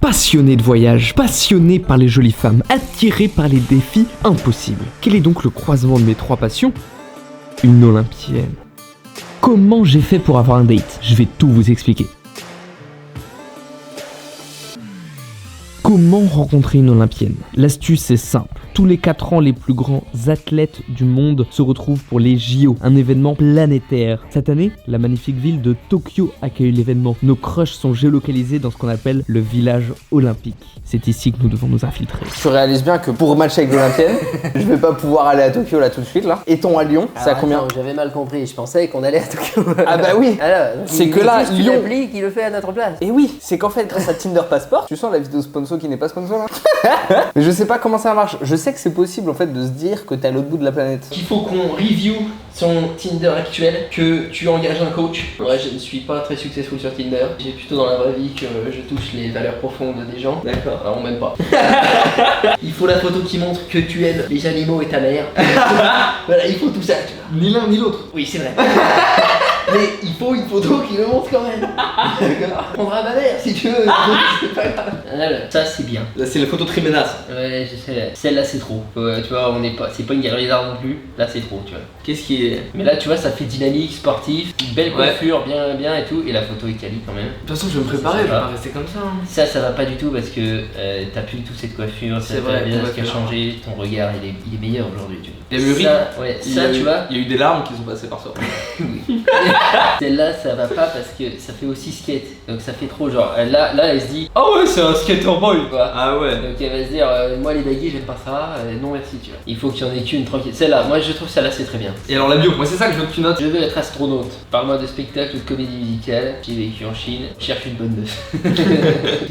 Passionné de voyage, passionné par les jolies femmes, attiré par les défis impossibles. Quel est donc le croisement de mes trois passions? Une olympienne. Comment j'ai fait pour avoir un date? Je vais tout vous expliquer. Comment rencontrer une olympienne? L'astuce est simple. Tous les 4 ans, les plus grands athlètes du monde se retrouvent pour les JO, un événement planétaire. Cette année, la magnifique ville de Tokyo accueille l'événement. Nos crushs sont géolocalisés dans ce qu'on appelle le village olympique. C'est ici que nous devons nous infiltrer. Tu réalises bien que pour matcher avec l'olympienne, je vais pas pouvoir aller à Tokyo là tout de suite là. Étant à Lyon, c'est à combien? Attends, j'avais mal compris, je pensais qu'on allait à Tokyo. Ah bah oui. C'est que là, Lyon. Lyon qui le fait à notre place. Et oui, c'est qu'en fait, grâce à Tinder Passport, tu sens la vidéo sponsor qui n'est pas sponsor là. Mais je sais pas comment ça marche. Je sais que c'est possible en fait de se dire que t'es à l'autre bout de la planète. Il faut qu'on review son Tinder actuel, que tu engages un coach. Moi je ne suis pas très successful sur Tinder. J'ai plutôt dans la vraie vie que je touche les valeurs profondes des gens. D'accord. Alors on m'aime pas. Il faut la photo qui montre que tu aimes les animaux et ta mère. Voilà, il faut tout ça. Tu vois. Ni l'un ni l'autre. Oui, c'est vrai. Mais il faut une photo qui le montre quand même. D'accord. On prendra ma mère si tu veux. C'est pas grave. Alors, ça c'est bien. Là, c'est la photo très menace. Ouais, je sais. Celle-là c'est trop. Tu vois, on n'est pas. C'est pas une galerie d'art non plus. Là c'est trop, tu vois. Qu'est-ce qui est. Mais là tu vois, ça fait dynamique, sportif, une belle coiffure, bien et tout. Et la photo est quali quand même. De toute façon, je vais me préparer, je vais pas rester comme ça. Hein. Ça va pas du tout parce que t'as plus du tout cette coiffure. C'est vrai, bien ce qui a changé. Ton regard il est meilleur aujourd'hui. Il y a mûri. Ça, tu vois. Il y a eu des larmes qui sont passées par toi. Celle-là ça va pas parce que ça fait aussi skate. Donc ça fait trop genre. Là elle se dit ah ouais, c'est un skater boy quoi. Ah ouais. Donc elle va se dire moi les baguilles j'aime pas ça, non merci tu vois. Il faut qu'il y en ait qu'une tranquille. Celle-là, moi je trouve celle-là c'est très bien. Et alors la bio, moi c'est ça que je veux que tu notes. Je veux être astronaute. Parle-moi de spectacle ou de comédie musicale. J'ai vécu en Chine, cherche une bonne meuf.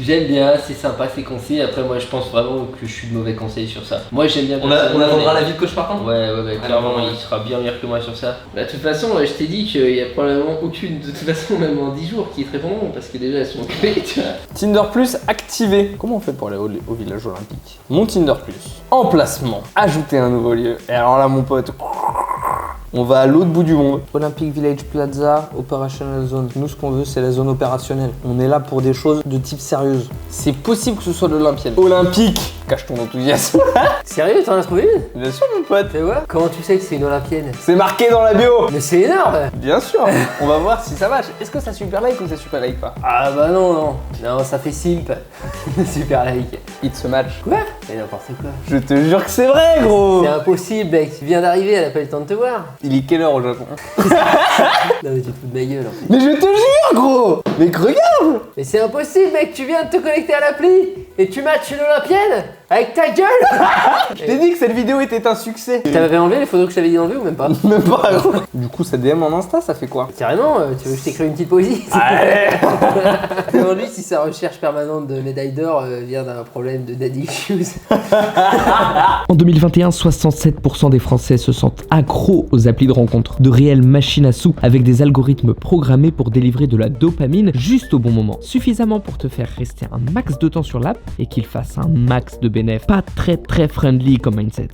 J'aime bien, c'est sympa, c'est conseil. Après moi je pense vraiment que je suis de mauvais conseils sur ça. Moi j'aime bien. On attendra l'avis de coach par contre. Ouais, clairement il sera bien meilleur que moi sur ça. Bah de toute façon je t'ai dit qu'il y a probablement aucune, de toute façon même en 10 jours, qui est très bon parce que déjà elles sont occupées tu vois. Tinder Plus activé. Comment on fait pour aller au village olympique? Mon Tinder Plus. Emplacement. Ajouter un nouveau lieu. Et alors là mon pote. On va à l'autre bout du monde. Olympic Village Plaza, Operational Zone. Nous, ce qu'on veut, c'est la zone opérationnelle. On est là pour des choses de type sérieuse. C'est possible que ce soit de l'olympienne. Olympique. Cache ton enthousiasme. Sérieux, t'en as trouvé une? Bien sûr, mon pote. Tu vois? Comment tu sais que c'est une olympienne? C'est marqué dans la bio. Mais c'est énorme. Bien sûr. On va voir si ça match. Est-ce que ça super like ou ça super like pas? Ah bah non, ça fait simp. Super like. It's a match. Quoi? Mais n'importe quoi. Je te jure que c'est vrai, gros. C'est impossible, mec. Tu viens d'arriver, elle a pas eu le temps de te voir. Il est quelle heure au Japon? Non mais tu te fous de ma gueule en fait. Mais je te jure, gros. Mec, regarde. Mais c'est impossible, mec. Tu viens de te connecter à l'appli et tu matches une olympienne avec ta gueule. Je t'ai dit que cette vidéo était un succès. T'avais enlevé les photos que je t'avais dit d'enlever ou même pas? Même pas, gros. Du coup, ça DM en Insta, ça fait quoi? Carrément, tu veux que je t'écrive une petite poésie? Allez. Demande-lui si sa recherche permanente de médaille d'or vient d'un problème de daddy issues. En 2021, 67% des Français se sentent accros aux applis de rencontre, de réelles machines à sous avec des algorithmes programmés pour délivrer de la dopamine juste au bon moment, suffisamment pour te faire rester un max de temps sur l'app et qu'il fasse un max de bénéfices. Pas très friendly comme mindset.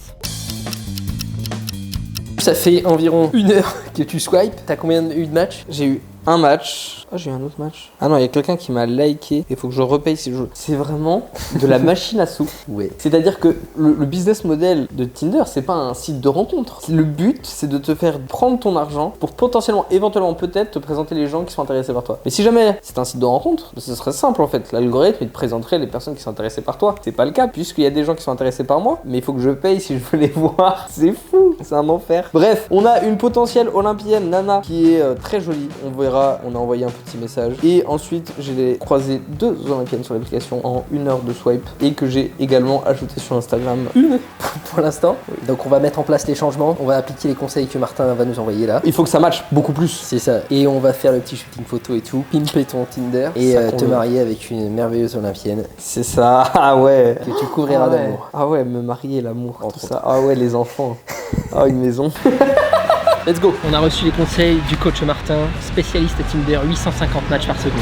Ça fait environ 1 heure que tu swipes. T'as combien eu de matchs? J'ai eu un match. Ah, j'ai eu un autre match. Ah non, il y a quelqu'un qui m'a liké. Il faut que je repaye si je. C'est vraiment de la machine à sous. Ouais. C'est-à-dire que le business model de Tinder, c'est pas un site de rencontre. Le but, c'est de te faire prendre ton argent pour potentiellement, éventuellement, peut-être te présenter les gens qui sont intéressés par toi. Mais si jamais c'est un site de rencontre, ce serait simple en fait. L'algorithme, il te présenterait les personnes qui sont intéressées par toi. C'est pas le cas, puisqu'il y a des gens qui sont intéressés par moi, mais il faut que je paye si je veux les voir. C'est fou, c'est un enfer. Bref, on a une potentielle olympienne, Nana, qui est très jolie. On verra, on a envoyé un petit message. Et ensuite, j'ai croisé 2 olympiennes sur l'application en 1 heure de swipe et que j'ai également ajouté sur Instagram. Pour l'instant. Donc on va mettre en place les changements. On va appliquer les conseils que Martin va nous envoyer là. Il faut que ça matche beaucoup plus. C'est ça. Et on va faire le petit shooting photo et tout. Pimper ton Tinder et te marier avec une merveilleuse olympienne. C'est ça. Ah ouais. Que tu couvriras d'amour. Ah ouais, me marier, l'amour, tout ça. Ah ouais, les enfants. Ah, une maison. Let's go. On a reçu les conseils du coach Martin, spécialiste Tinder, 850 matchs par seconde.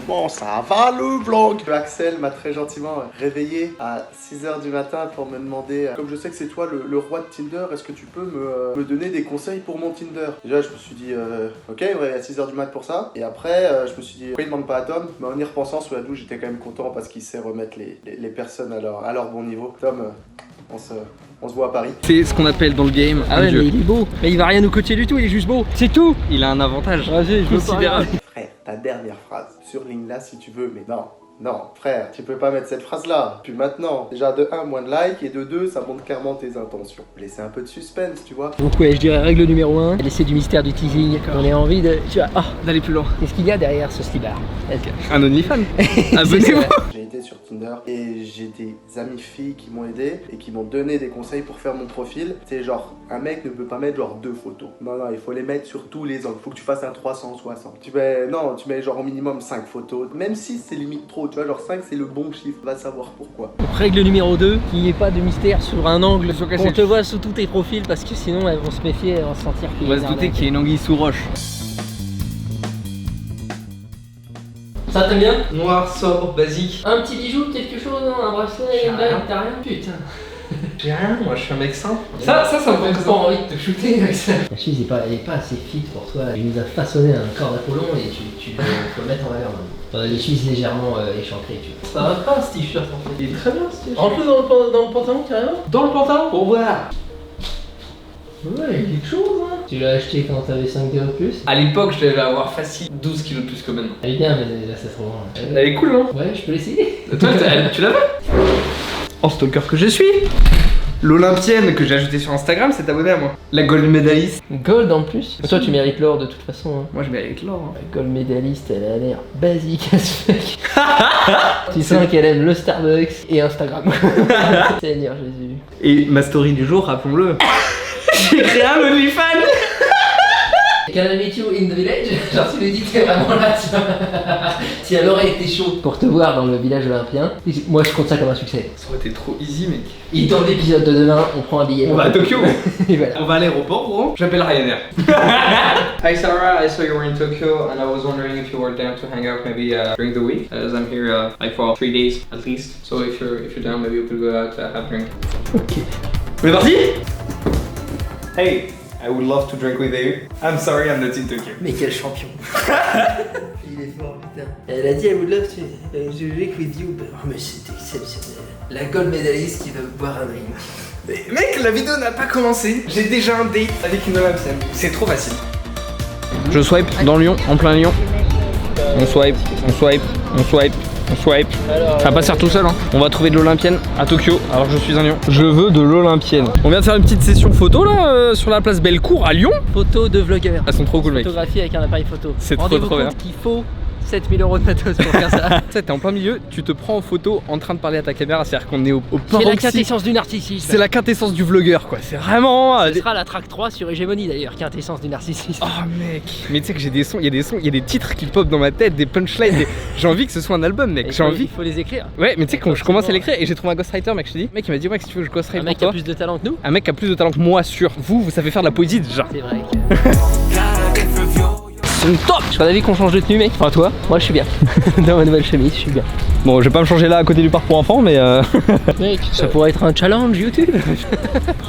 Comment ça va le vlog? Axel m'a très gentiment réveillé à 6h du matin pour me demander, comme je sais que c'est toi le roi de Tinder, est-ce que tu peux me donner des conseils pour mon Tinder? Déjà je me suis dit, ok, il me réveille à 6h du mat pour ça. Et après je me suis dit, pourquoi il demande pas à Tom? Mais en y repensant sous la douche, j'étais quand même content parce qu'il sait remettre les personnes à leur bon niveau. Tom, on se voit à Paris. C'est ce qu'on appelle dans le game Ah un ouais, dieu. mais il est beau. Mais il va rien nous coacher du tout, il est juste beau. C'est tout. Il a un avantage. Vas-y, Considérable. Frère, ta dernière phrase, surligne là si tu veux, mais non. Non, frère, tu peux pas mettre cette phrase-là. Puis maintenant, déjà de 1, moins de likes, et de 2, ça montre clairement tes intentions. Laisser un peu de suspense, tu vois. Donc ouais, je dirais règle numéro 1, laisser du mystère du teasing. On a envie de, tu vois, D'aller plus loin. qu'est-ce qu'il y a derrière ce slibard? Un OnlyFans. Abonnez-vous. J'ai été sur Tinder et j'ai des amis filles qui m'ont aidé et qui m'ont donné des conseils pour faire mon profil. C'est genre, un mec ne peut pas mettre genre 2 photos. Non, il faut les mettre sur tous les angles. Faut que tu fasses un 360. Tu mets genre au minimum 5 photos. Même si c'est limite trop, tu vois, genre 5 c'est le bon chiffre. Va savoir pourquoi. Donc, règle numéro 2, qu'il n'y ait pas de mystère sur un angle. Faut On cacher. te voit sous tous tes profils parce que sinon elles vont se méfier, elles vont se sentir qu'il On va se douter qu'il y a une anguille sous roche. Ça t'aime bien? Noir, sobre, basique. Un petit bijou, quelque chose, un bracelet, une bague, t'as rien? Putain. J'ai rien, moi je suis un mec simple. Ça me fait pas envie de te shooter avec ça. La chemise elle est pas assez fit pour toi. Il nous a façonné un corps d'Apollon et tu peux le mettre en valeur maintenant. T'en as des chemises légèrement échancrées, tu vois. Ça va pas ce t-shirt en fait. Il est très bien ce t-shirt. Rentre-le dans le pantalon carrément. Dans le pantalon pour voir. Ouais, il y a quelque chose hein. Tu l'as acheté quand t'avais 5 kilos de plus? À l'époque, je devais avoir facile 12 kilos de plus que maintenant. Elle est bien, mais là c'est trop loin. Elle est cool, non? Ouais, je peux l'essayer. Toi, tu l'avais? En stalker que je suis. L'Olympienne que j'ai ajoutée sur Instagram s'est abonnée à moi. La gold medaliste. Gold en plus. Toi tu mérites l'or de toute façon. Hein. Moi je mérite l'or. La gold médailliste, elle a l'air basique as fuck. Tu sens qu'elle aime le Starbucks et Instagram. Seigneur Jésus. Et ma story du jour, rappelons-le. J'ai créé un OnlyFans. Can I meet you in the village? Genre tu lui dis que t'es vraiment là, tu vois. Si elle aurait été chaud pour te voir dans le village olympien, moi je compte ça comme un succès. Ça aurait été trop easy, mec. Et dans l'épisode de demain, on prend un billet. On va à Tokyo. Et voilà. On va à l'aéroport, gros. J'appelle Ryanair. Hi Sarah, I saw you were in Tokyo and I was wondering if you were down to hang out maybe during the week, as I'm here like for 3 days at least. So if you're down, maybe we could go out have a drink. Ok. On est parti? Hey, I would love to drink with you. I'm sorry, I'm not in Tokyo. Mais quel champion. Il est fort, putain. Elle a dit I would love to drink with you. Oh mais c'est exceptionnel. La gold médailliste qui veut boire un drink. Mais mec, la vidéo n'a pas commencé. J'ai déjà un date avec une Olympienne. C'est trop facile. Je swipe dans Lyon, en plein Lyon. On swipe, on swipe, on swipe. On swipe. Ça va pas se faire tout seul hein. On va trouver de l'Olympienne à Tokyo. Alors je suis un Lyon. Je veux de l'Olympienne. On vient de faire une petite session photo là sur la place Bellecour à Lyon. Photo de vlogueur. Elles sont trop cool mec. Photographie avec un appareil photo. C'est trop, Rendez-vous trop bien. compte qu'il faut 7000 € de matos pour faire ça. Tu sais, t'es en plein milieu, tu te prends en photo en train de parler à ta caméra. C'est-à-dire qu'on est au C'est la paroxysme. quintessence du narcissisme. C'est la quintessence du vlogueur quoi. C'est vraiment. Ce sera la track 3 sur Hégémonie d'ailleurs, quintessence du narcissisme. Oh mec. Mais tu sais que j'ai des sons, il y a des sons, il y a des titres qui pop dans ma tête, des punchlines. J'ai envie que ce soit un album mec. J'ai envie. Il faut les écrire. Ouais, mais tu sais, quand je commence à l'écrire et j'ai trouvé un ghostwriter, mec, je te dis, mec, il m'a dit, ouais, si tu veux, je ghostwrite Un pour mec qui a toi. plus de talent que nous. Un mec qui a plus de talent que moi, sûr. Vous savez faire de la poésie déjà. C'est vrai que. C'est top. Je suis d'avis qu'on change de tenue, mec. Enfin, toi, moi je suis bien. Dans ma nouvelle chemise, je suis bien. Bon, je vais pas me changer là à côté du parc pour enfants, mais Mec, ça pourrait être un challenge YouTube.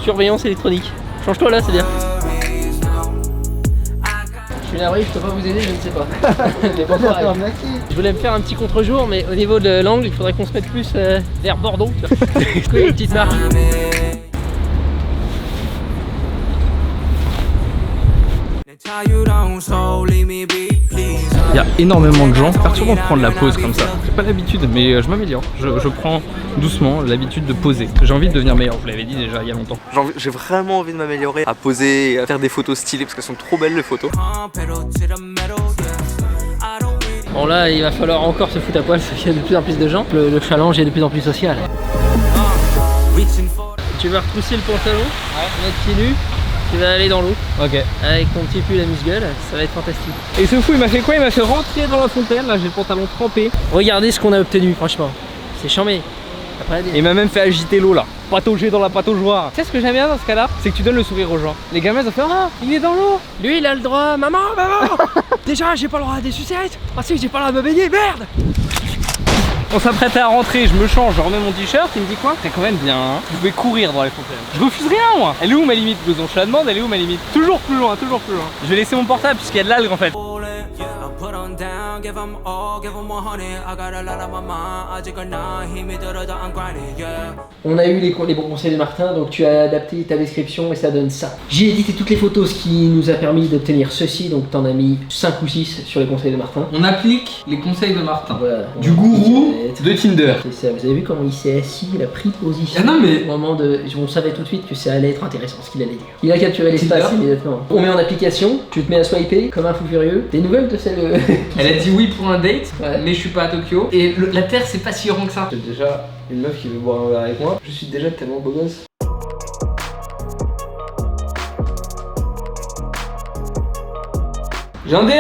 Surveillance électronique. Change-toi là, c'est bien. Je suis navré, je peux pas vous aider, je ne sais pas. Mais bon courage. Je voulais me faire un petit contre-jour, mais au niveau de l'angle, il faudrait qu'on se mette plus vers Bordeaux. Du coup, il y a une petite marche. il y a énormément de gens qui perturbent de prendre la pause comme ça. J'ai pas l'habitude, mais je m'améliore. Je prends doucement l'habitude de poser. J'ai envie de devenir meilleur, je vous l'avais dit déjà il y a longtemps. J'ai vraiment envie de m'améliorer à poser et à faire des photos stylées parce qu'elles sont trop belles les photos. Bon là, il va falloir encore se foutre à poil parce qu'il y a de plus en plus de gens. Le challenge est de plus en plus social. Tu vas retrousser le pantalon, mettre pieds nus, tu vas aller dans l'eau. Ok. Avec ton petit pull amuse-gueule, ça va être fantastique. Et ce fou, il m'a fait quoi? Il m'a fait rentrer dans la fontaine, là j'ai le pantalon trempé. Regardez ce qu'on a obtenu, franchement. C'est chambé. Il m'a même fait agiter l'eau là. Patauger dans la pataugeoire. Tu sais ce que j'aime bien dans ce cas-là? C'est que tu donnes le sourire aux gens. Les gamins ils ont fait ah, il est dans l'eau. Lui, il a le droit. Maman. Déjà, j'ai pas le droit à des sucettes. Ah si, j'ai pas le droit de me baigner, merde. On s'apprêtait à rentrer, je me change, je remets mon t-shirt, il me dit quoi? C'est quand même bien, hein. Vous pouvez courir dans les fontaines. Je refuse rien moi. Elle est où ma limite, Blouson? Je la demande, elle est où ma limite? Toujours plus loin, toujours plus loin. Je vais laisser mon portable puisqu'il y a de l'algue en fait. On a eu les bons conseils de Martin, donc tu as adapté ta description et ça donne ça. J'ai édité toutes les photos, ce qui nous a permis d'obtenir ceci, donc t'en as mis 5 ou 6 sur les conseils de Martin. On applique les conseils de Martin. Voilà. Du gourou de Tinder. C'est ça, vous avez vu comment il s'est assis, il a pris position. Ah non mais... Au moment de... On savait tout de suite que ça allait être intéressant ce qu'il allait dire. Il a capturé l'espace immédiatement. On met en application, tu te mets à swiper comme un fou furieux. Des nouvelles de celle... Elle a dit oui pour un date, Ouais. mais je suis pas à Tokyo. Et la Terre c'est pas si rond que ça. J'ai déjà une meuf qui veut boire un verre avec moi. Je suis déjà tellement beau gosse. J'ai un DM.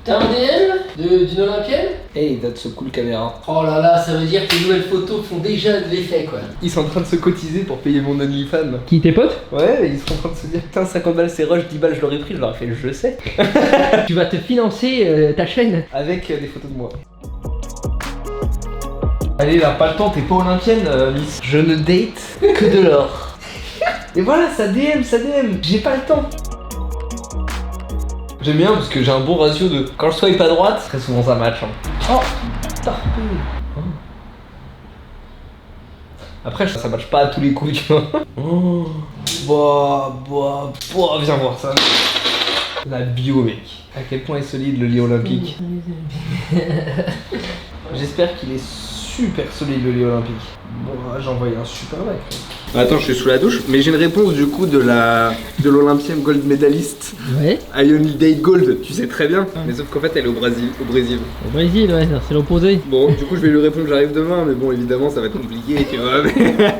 T'as un DM d'une Olympienne? Hey, that's so cool caméra. Oh là là, ça veut dire que les nouvelles photos font déjà de l'effet quoi. Ils sont en train de se cotiser pour payer mon OnlyFans. Qui, tes potes? Ouais, ils sont en train de se dire putain 50 balles c'est rush, 10 balles je l'aurais pris, je leur ai fait je sais. Tu vas te financer ta chaîne. Avec des photos de moi. Allez là, pas le temps, t'es pas olympienne Miss. Je ne date que de l'or. Et voilà, ça DM, j'ai pas le temps. J'aime bien parce que j'ai un bon ratio de... Quand je swipe à droite, très souvent ça match. Hein. Oh, tarpé. Après, ça match pas à tous les coups, tu vois. Oh, viens voir ça. La bio, mec. À quel point est solide le lit olympique. J'espère qu'il est super solide le lit olympique. Bon, j'ai envoyé un super mec. Attends, je suis sous la douche, mais j'ai une réponse du coup de l'olympienne gold médaliste. Ouais. I only date gold, tu sais très bien. Mais sauf qu'en fait, elle est au Brésil. Au Brésil, ouais, c'est l'opposé. Bon, du coup, je vais lui répondre, j'arrive demain, mais bon, évidemment, ça va être compliqué, tu vois.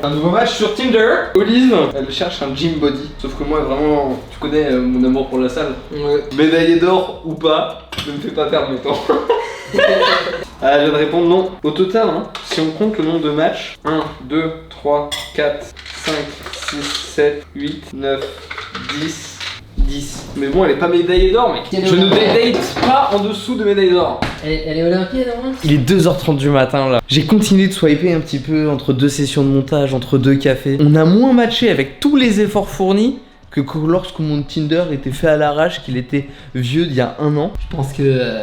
Un nouveau match sur Tinder. Olive, Elle cherche un gym body. Sauf que moi, vraiment, tu connais mon amour pour la salle. ouais. Médaillé d'or ou pas, ne me fais pas perdre mes temps. Je viens de répondre non. Au total, hein, si on compte le nombre de matchs, 1, 2, 3, 4, 5, 6, 7, 8, 9, 10. Mais bon, elle est pas médaillée d'or, mec. Elle est Je ne olympienne. date pas en dessous de médaille d'or. Elle est olympienne, hein? Il est 2h30 du matin là. J'ai continué de swiper un petit peu entre 2 sessions de montage, entre 2 cafés. On a moins matché avec tous les efforts fournis que lorsque mon Tinder était fait à l'arrache, qu'il était vieux d'il y a 1 an. Je pense que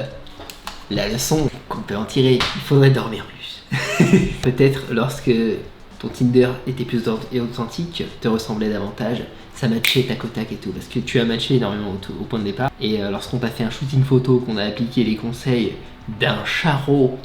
la leçon qu'on peut en tirer, il faudrait dormir plus. Peut-être lorsque ton Tinder était plus authentique, te ressemblait davantage, ça matchait tac au tac et tout, parce que tu as matché énormément au point de départ. Et lorsqu'on t'a fait un shooting photo, qu'on a appliqué les conseils d'un charreau,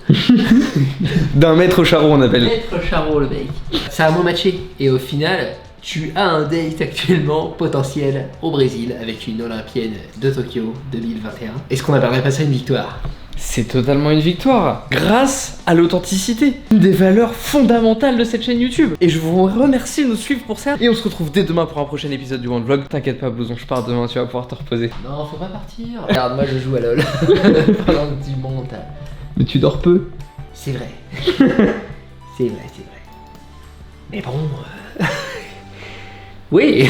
D'un maître charreau on appelle. maître charreau le mec, ça a moins matché. Et au final, tu as un date actuellement potentiel au Brésil avec une Olympienne de Tokyo 2021. Est-ce qu'on appellerait pas ça une victoire? C'est totalement une victoire, grâce à l'authenticité, une des valeurs fondamentales de cette chaîne YouTube. Et je vous remercie de nous suivre pour ça. Et on se retrouve dès demain pour un prochain épisode du One Vlog. T'inquiète pas, Blouson, je pars demain, tu vas pouvoir te reposer. Non, faut pas partir. Regarde, moi je joue à LoL pendant que tu montes. Mais tu dors peu. C'est vrai. C'est vrai. Mais bon. Oui.